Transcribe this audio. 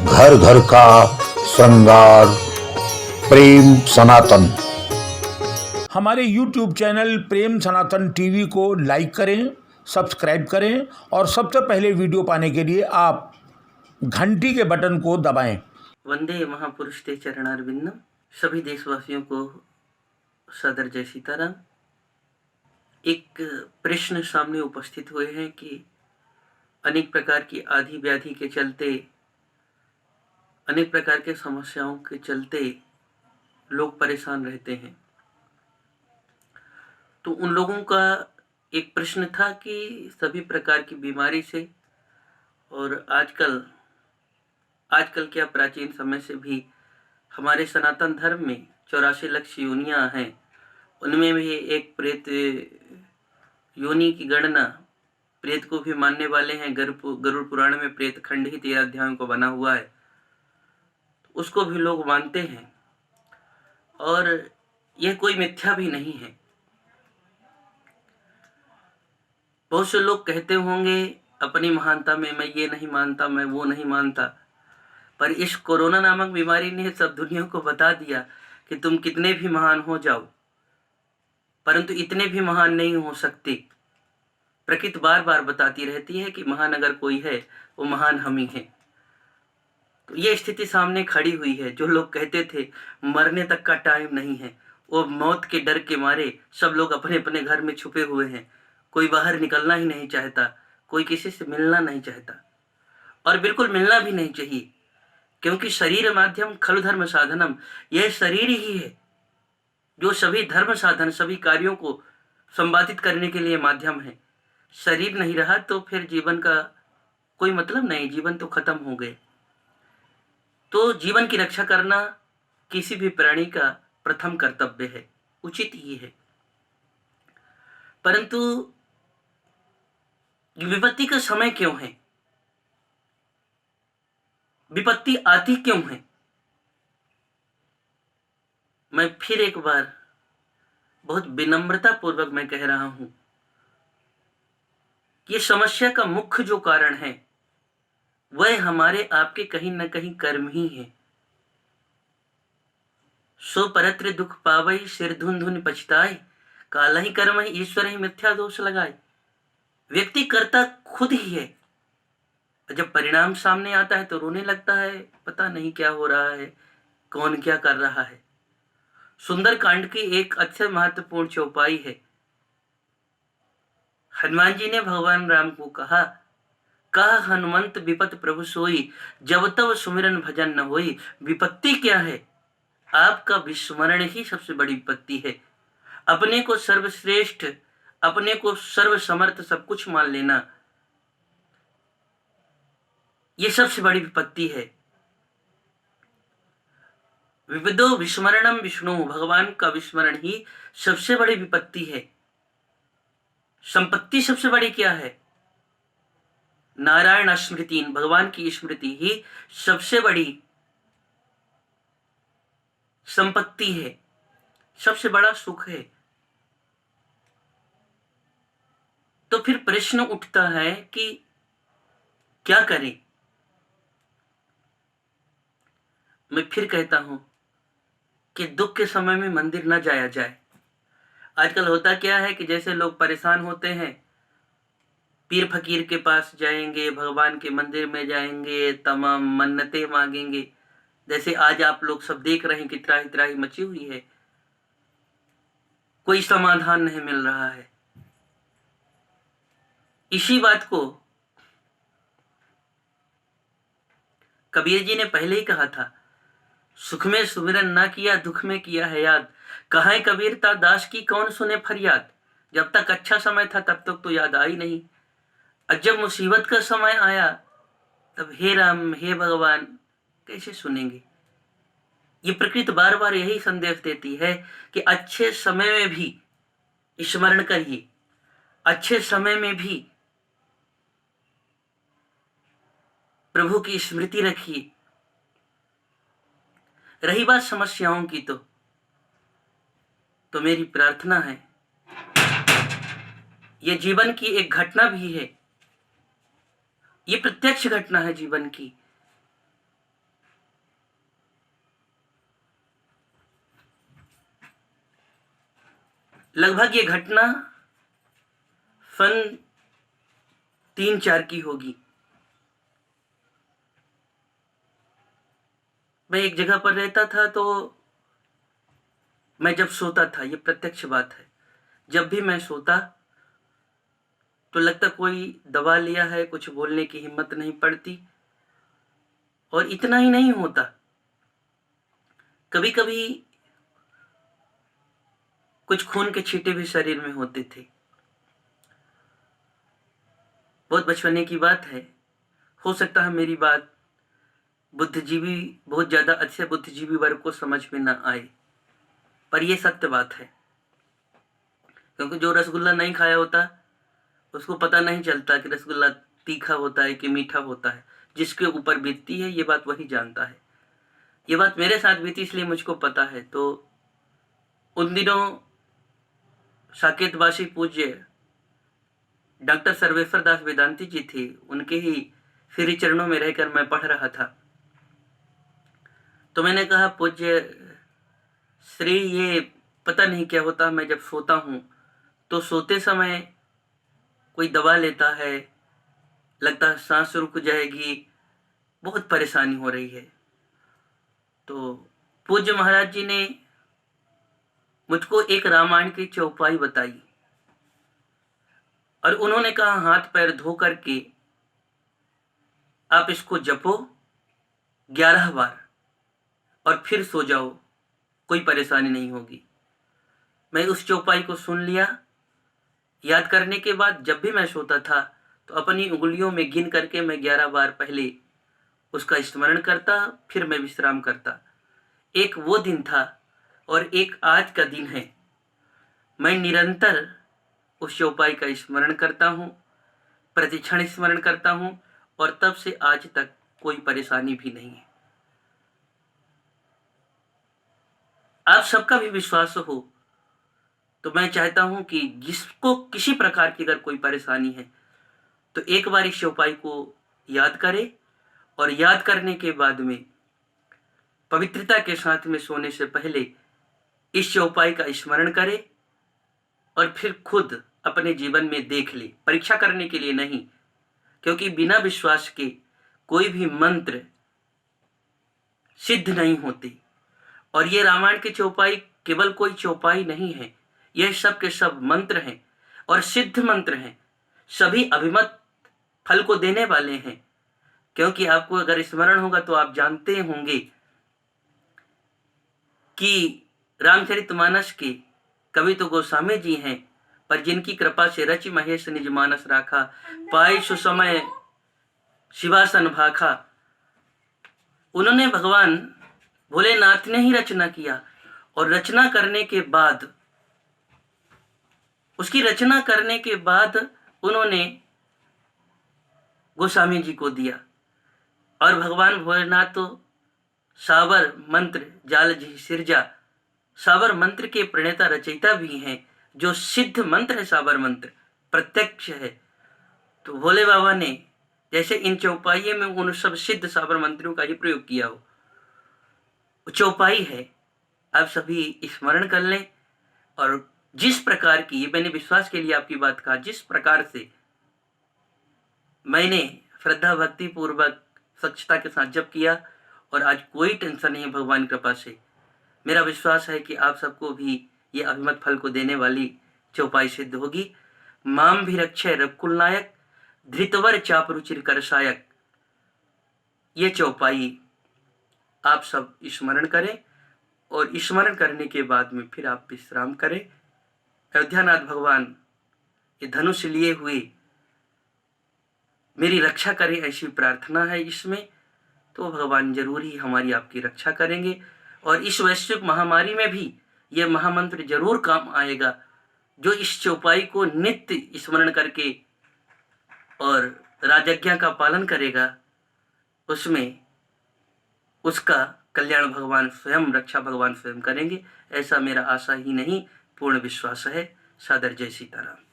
घर घर का श्रृंगार, प्रेम सनातन। हमारे YouTube चैनल प्रेम सनातन टीवी को लाइक करें, सब्सक्राइब करें और सबसे पहले वीडियो पाने के लिए आप घंटी के बटन को दबाएं। वंदे महापुरुष ते चरणारविंदम। सभी देशवासियों को सदर जय सीताराम। एक प्रश्न सामने उपस्थित हुए हैं कि अनेक प्रकार की आदि व्याधि के चलते, अनेक प्रकार के समस्याओं के चलते लोग परेशान रहते हैं। तो उन लोगों का एक प्रश्न था कि सभी प्रकार की बीमारी से और आजकल क्या प्राचीन समय से भी हमारे सनातन धर्म में 84 लाख योनियां हैं, उनमें भी एक प्रेत योनि की गणना प्रेत को भी मानने वाले हैं। गरुड़ पुराण में प्रेत खंड ही 13 अध्यायों को बना हुआ है, उसको भी लोग मानते हैं और यह कोई मिथ्या भी नहीं है। बहुत से लोग कहते होंगे अपनी महानता में, मैं ये नहीं मानता, मैं वो नहीं मानता, पर इस कोरोना नामक बीमारी ने सब दुनिया को बता दिया कि तुम कितने भी महान हो जाओ, परंतु इतने भी महान नहीं हो सकते। प्रकृति बार बार बताती रहती है कि महान अगर कोई है वो महान हम ही हैं। तो ये स्थिति सामने खड़ी हुई है। जो लोग कहते थे मरने तक का टाइम नहीं है, वो मौत के डर के मारे सब लोग अपने अपने घर में छुपे हुए हैं। कोई बाहर निकलना ही नहीं चाहता, कोई किसी से मिलना नहीं चाहता, और बिल्कुल मिलना भी नहीं चाहिए, क्योंकि शरीर माध्यम खलु धर्म साधनम, यह शरीर ही है जो सभी धर्म साधन, सभी कार्यों को संपादित करने के लिए माध्यम है। शरीर नहीं रहा तो फिर जीवन का कोई मतलब नहीं, जीवन तो खत्म हो गए। तो जीवन की रक्षा करना किसी भी प्राणी का प्रथम कर्तव्य है, उचित ही है। परंतु विपत्ति का समय क्यों है, विपत्ति आती क्यों है? मैं फिर एक बार बहुत विनम्रता पूर्वक मैं कह रहा हूं, ये समस्या का मुख्य जो कारण है वह हमारे आपके कहीं न कहीं कर्म ही है। सो परत्र दुख पावई, सिर धुन धुन पछताए, काला ही कर्म है, ईश्वर ही मिथ्या दोष लगाए। व्यक्ति करता खुद ही है, जब परिणाम सामने आता है तो रोने लगता है, पता नहीं क्या हो रहा है, कौन क्या कर रहा है। सुंदर कांड की एक अत्यंत महत्वपूर्ण चौपाई है। हनुमान जी ने भगवान राम को कहा हनुमंत विपत प्रभु सोई, जब तब सुमिरन भजन न होई। विपत्ति क्या है? आपका विस्मरण ही सबसे बड़ी विपत्ति है। अपने को सर्वश्रेष्ठ, अपने को सर्वसमर्थ सब कुछ मान लेना, ये सबसे बड़ी विपत्ति है। विविधो विस्मरणम विष्णु, भगवान का विस्मरण ही सबसे बड़ी विपत्ति है। संपत्ति सबसे बड़ी क्या है? नारायण स्मृति, भगवान की स्मृति ही सबसे बड़ी संपत्ति है, सबसे बड़ा सुख है। तो फिर प्रश्न उठता है कि क्या करें? मैं फिर कहता हूं कि दुख के समय में मंदिर न जाया जाए। आजकल होता क्या है कि जैसे लोग परेशान होते हैं, पीर फकीर के पास जाएंगे, भगवान के मंदिर में जाएंगे, तमाम मन्नतें मांगेंगे। जैसे आज आप लोग सब देख रहे हैं कि त्राही त्राही मची हुई है, कोई समाधान नहीं मिल रहा है। इसी बात को कबीर जी ने पहले ही कहा था, सुख में सुमिरन ना किया, दुख में किया है याद। कहाँ कबीर ता दास की कौन सुने फरियाद। जब तक अच्छा समय था तब तक तो याद आई नहीं, और जब मुसीबत का समय आया तब हे राम, हे भगवान कैसे सुनेंगे। ये प्रकृति बार बार यही संदेश देती है कि अच्छे समय में भी स्मरण करिए, अच्छे समय में भी प्रभु की स्मृति रखिए। रही बात समस्याओं की, तो मेरी प्रार्थना है, ये जीवन की एक घटना भी है, ये प्रत्यक्ष घटना है जीवन की, लगभग ये घटना सन 3-4 की होगी। मैं एक जगह पर रहता था, तो मैं जब सोता था, ये प्रत्यक्ष बात है, जब भी मैं सोता तो लगता कोई दबा लिया है, कुछ बोलने की हिम्मत नहीं पड़ती। और इतना ही नहीं होता, कभी कभी कुछ खून के छींटे भी शरीर में होते थे। बहुत बचपने की बात है, हो सकता है मेरी बात बुद्धिजीवी, बहुत ज़्यादा अच्छे बुद्धिजीवी वर्ग को समझ में ना आए, पर यह सत्य बात है। क्योंकि जो रसगुल्ला नहीं खाया होता उसको पता नहीं चलता कि रसगुल्ला तीखा होता है कि मीठा होता है। जिसके ऊपर बीतती है ये बात वही जानता है। ये बात मेरे साथ बीती इसलिए मुझको पता है। तो उन दिनों साकेतवासी पूज्य डॉक्टर सर्वेश्वर दास वेदांती जी थे, उनके ही श्री चरणों में रहकर मैं पढ़ रहा था। तो मैंने कहा, पूज्य श्री, ये पता नहीं क्या होता, मैं जब सोता हूँ तो सोते समय कोई दबा लेता है, लगता है सांस रुक जाएगी, बहुत परेशानी हो रही है। तो पूज्य महाराज जी ने मुझको एक रामायण की चौपाई बताई और उन्होंने कहा, हाथ पैर धो करके आप इसको जपो 11 बार और फिर सो जाओ, कोई परेशानी नहीं होगी। मैं उस चौपाई को सुन लिया। याद करने के बाद जब भी मैं सोता था तो अपनी उंगलियों में गिन करके मैं 11 बार पहले उसका स्मरण करता, फिर मैं विश्राम करता। एक वो दिन था और एक आज का दिन है। मैं निरंतर उस चौपाई का स्मरण करता हूँ, प्रतिक्षण स्मरण करता हूँ, और तब से आज तक कोई परेशानी भी नहीं है। आप सबका भी विश्वास हो तो मैं चाहता हूं कि जिसको किसी प्रकार की अगर कोई परेशानी है तो एक बार इस चौपाई को याद करे, और याद करने के बाद में पवित्रता के साथ में सोने से पहले इस चौपाई का स्मरण करे और फिर खुद अपने जीवन में देख ले। परीक्षा करने के लिए नहीं, क्योंकि बिना विश्वास के कोई भी मंत्र सिद्ध नहीं होते। और ये रामायण की चौपाई केवल कोई चौपाई नहीं है, यह सब के सब मंत्र हैं और सिद्ध मंत्र हैं, सभी अभिमत फल को देने वाले हैं। क्योंकि आपको अगर स्मरण होगा तो आप जानते होंगे कि रामचरितमानस के कवि तो गोस्वामी जी हैं, पर जिनकी कृपा से रचि महेश निज मानस राखा, पाई सुसमय शिवासन भाखा। उन्होंने भगवान भोलेनाथ ने ही रचना किया, और रचना करने के बाद, उसकी रचना करने के बाद उन्होंने गोस्वामी जी को दिया। और भगवान भोलेनाथ तो सावर मंत्र जाल जी सिरजा, सावर मंत्र के प्रणेता रचयिता भी हैं, जो सिद्ध मंत्र है, सावर मंत्र प्रत्यक्ष है। तो भोले बाबा ने जैसे इन चौपाइयों में उन सब सिद्ध सावर मंत्रों का ही प्रयोग किया हो, चौपाई है, आप सभी स्मरण कर लें। और जिस प्रकार की, ये मैंने विश्वास के लिए आपकी बात कहा, जिस प्रकार से मैंने श्रद्धा भक्ति पूर्वक स्वच्छता के साथ जप किया और आज कोई टेंशन नहीं है भगवान की कृपा से, मेरा विश्वास है कि आप सबको भी ये अभिमत फल को देने वाली चौपाई सिद्ध होगी। माम भी रक्षय रघुकुल नायक, धृतवर चाप रुचिर करसायक। ये चौपाई आप सब स्मरण करें, और स्मरण करने के बाद में फिर आप विश्राम करें। अयोध्यानाथ भगवान ये धनुष लिए हुए मेरी रक्षा करें, ऐसी प्रार्थना है इसमें। तो भगवान जरूर ही हमारी आपकी रक्षा करेंगे, और इस वैश्विक महामारी में भी यह महामंत्र जरूर काम आएगा। जो इस चौपाई को नित्य स्मरण करके और राजज्ञा का पालन करेगा, उसमें उसका कल्याण भगवान स्वयं, रक्षा भगवान स्वयं करेंगे। ऐसा मेरा आशा ही नहीं, पूर्ण विश्वास है। सादर जय सीताराम।